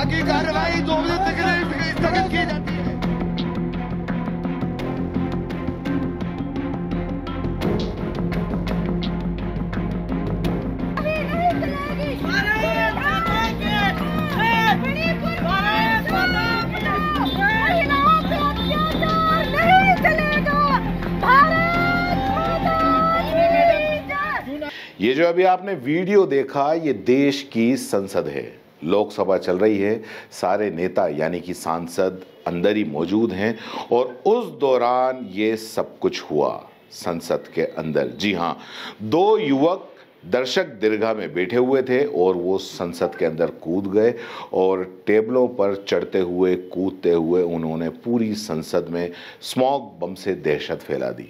की कार्रवाई 2 बजे तक स्थगित की जाती है। ये जो अभी आपने वीडियो देखा, ये देश की संसद है। लोकसभा चल रही है, सारे नेता यानी कि सांसद अंदर ही मौजूद हैं और उस दौरान ये सब कुछ हुआ संसद के अंदर। जी हाँ, 2 युवक दर्शक दीर्घा में बैठे हुए थे और वो संसद के अंदर कूद गए और टेबलों पर चढ़ते हुए कूदते हुए उन्होंने पूरी संसद में स्मोक बम से दहशत फैला दी।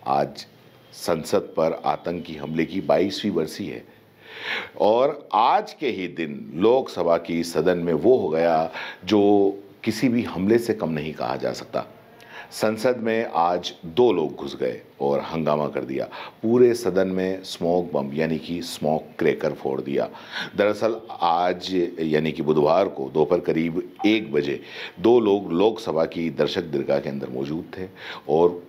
आज संसद पर आतंकी हमले की 22वीं बरसी है और आज के ही दिन लोकसभा की सदन में वो हो गया जो किसी भी हमले से कम नहीं कहा जा सकता। संसद में आज 2 लोग घुस गए और हंगामा कर दिया। पूरे सदन में स्मोक बम यानी कि स्मोक क्रैकर फोड़ दिया। दरअसल आज यानी कि बुधवार को दोपहर करीब 1 बजे 2 लोग लोकसभा की दर्शक दीर्घा के अंदर मौजूद थे और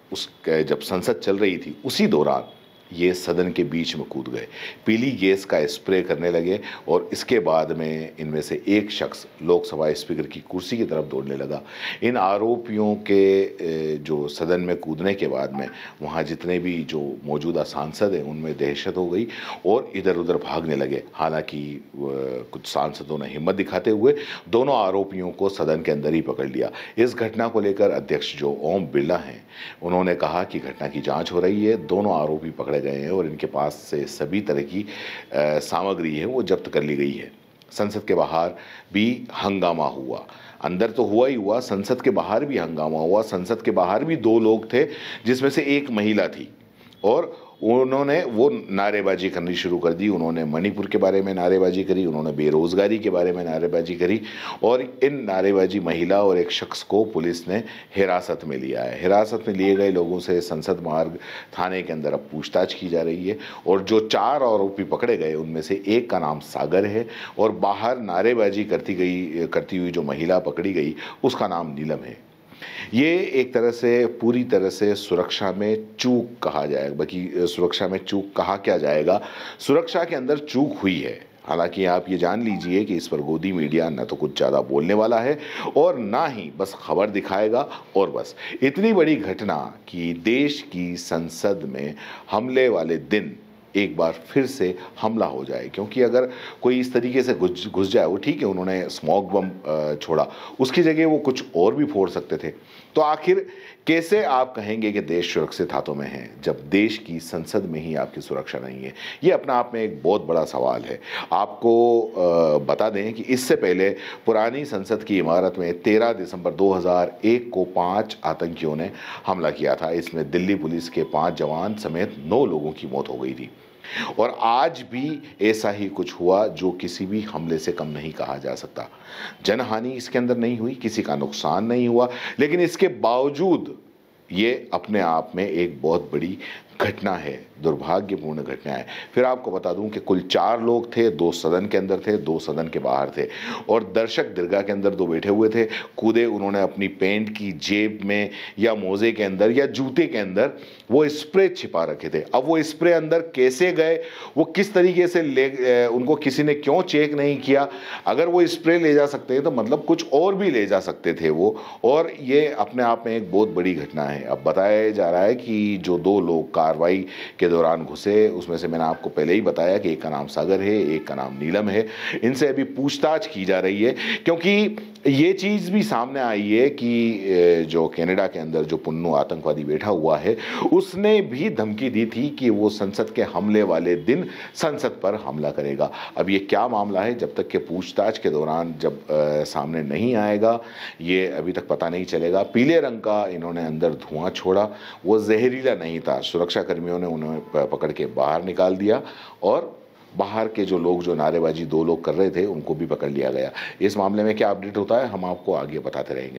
जब संसद चल रही थी उसी दौरान ये सदन के बीच में कूद गए, पीली गैस का स्प्रे करने लगे और इसके बाद में इनमें से एक शख्स लोकसभा स्पीकर की कुर्सी की तरफ दौड़ने लगा। इन आरोपियों के जो सदन में कूदने के बाद में वहाँ जितने भी जो मौजूदा सांसद हैं उनमें दहशत हो गई और इधर उधर भागने लगे। हालांकि कुछ सांसदों ने हिम्मत दिखाते हुए दोनों आरोपियों को सदन के अंदर ही पकड़ लिया। इस घटना को लेकर अध्यक्ष जो ओम बिरला हैं उन्होंने कहा कि घटना की जाँच हो रही है, दोनों आरोपी पकड़े गए हैं और इनके पास से सभी तरह की सामग्री है वो जब्त कर ली गई है। संसद के बाहर भी हंगामा हुआ, अंदर तो हुआ ही हुआ, संसद के बाहर भी हंगामा हुआ। संसद के बाहर भी 2 लोग थे जिसमें से एक महिला थी और उन्होंने वो नारेबाजी करनी शुरू कर दी। उन्होंने मणिपुर के बारे में नारेबाजी करी, उन्होंने बेरोजगारी के बारे में नारेबाजी करी और इन नारेबाजी महिला और एक शख्स को पुलिस ने हिरासत में लिया है। हिरासत में लिए गए लोगों से संसद मार्ग थाने के अंदर अब पूछताछ की जा रही है और जो 4 आरोपी पकड़े गए उनमें से एक का नाम सागर है और बाहर नारेबाजी करती हुई जो महिला पकड़ी गई उसका नाम नीलम है। ये एक तरह से पूरी तरह से सुरक्षा में चूक कहा जाएगा। बाकी सुरक्षा में चूक कहा क्या जाएगा, सुरक्षा के अंदर चूक हुई है। हालांकि आप ये जान लीजिए कि इस पर गोदी मीडिया न तो कुछ ज़्यादा बोलने वाला है और ना ही बस खबर दिखाएगा और बस। इतनी बड़ी घटना कि देश की संसद में हमले वाले दिन एक बार फिर से हमला हो जाए, क्योंकि अगर कोई इस तरीके से घुस जाए, वो ठीक है उन्होंने स्मोक बम छोड़ा, उसकी जगह वो कुछ और भी फोड़ सकते थे। तो आखिर कैसे आप कहेंगे कि देश सुरक्षित हाथों में है जब देश की संसद में ही आपकी सुरक्षा नहीं है? ये अपना आप में एक बहुत बड़ा सवाल है। आपको बता दें कि इससे पहले पुरानी संसद की इमारत में 13 दिसंबर 2001 को 5 आतंकियों ने हमला किया था। इसमें दिल्ली पुलिस के 5 जवान समेत 9 लोगों की मौत हो गई थी और आज भी ऐसा ही कुछ हुआ जो किसी भी हमले से कम नहीं कहा जा सकता। जनहानि इसके अंदर नहीं हुई, किसी का नुकसान नहीं हुआ, लेकिन इसके बावजूद ये अपने आप में एक बहुत बड़ी घटना है, दुर्भाग्यपूर्ण घटना है। फिर आपको बता दूं कि कुल 4 लोग थे, 2 सदन के अंदर थे, 2 सदन के बाहर थे और दर्शक दीर्घा के अंदर 2 बैठे हुए थे। कूदे, उन्होंने अपनी पैंट की जेब में या मोजे के अंदर या जूते के अंदर वो स्प्रे छिपा रखे थे। अब वो स्प्रे अंदर कैसे गए, वो किस तरीके से उनको किसी ने क्यों चेक नहीं किया? अगर वो स्प्रे ले जा सकते हैं तो मतलब कुछ और भी ले जा सकते थे वो, और ये अपने आप में एक बहुत बड़ी घटना है। अब बताया जा रहा है कि जो 2 लोग कार्रवाई के दौरान घुसे उसमें से मैंने आपको पहले ही बताया कि एक का नाम सागर है, एक का नाम नीलम है। इनसे अभी पूछताछ की जा रही है क्योंकि ये चीज़ भी सामने आई है कि जो कनाडा के अंदर जो पुन्नू आतंकवादी बैठा हुआ है उसने भी धमकी दी थी कि वो संसद के हमले वाले दिन संसद पर हमला करेगा। अब ये क्या मामला है, जब तक के पूछताछ के दौरान जब सामने नहीं आएगा ये अभी तक पता नहीं चलेगा। पीले रंग का इन्होंने अंदर धुआं छोड़ा, वो जहरीला नहीं था। सुरक्षा कर्मियों ने उन्हें पकड़ के बाहर निकाल दिया और बाहर के जो लोग जो नारेबाजी 2 लोग कर रहे थे उनको भी पकड़ लिया गया। इस मामले में क्या अपडेट होता है हम आपको आगे बताते रहेंगे।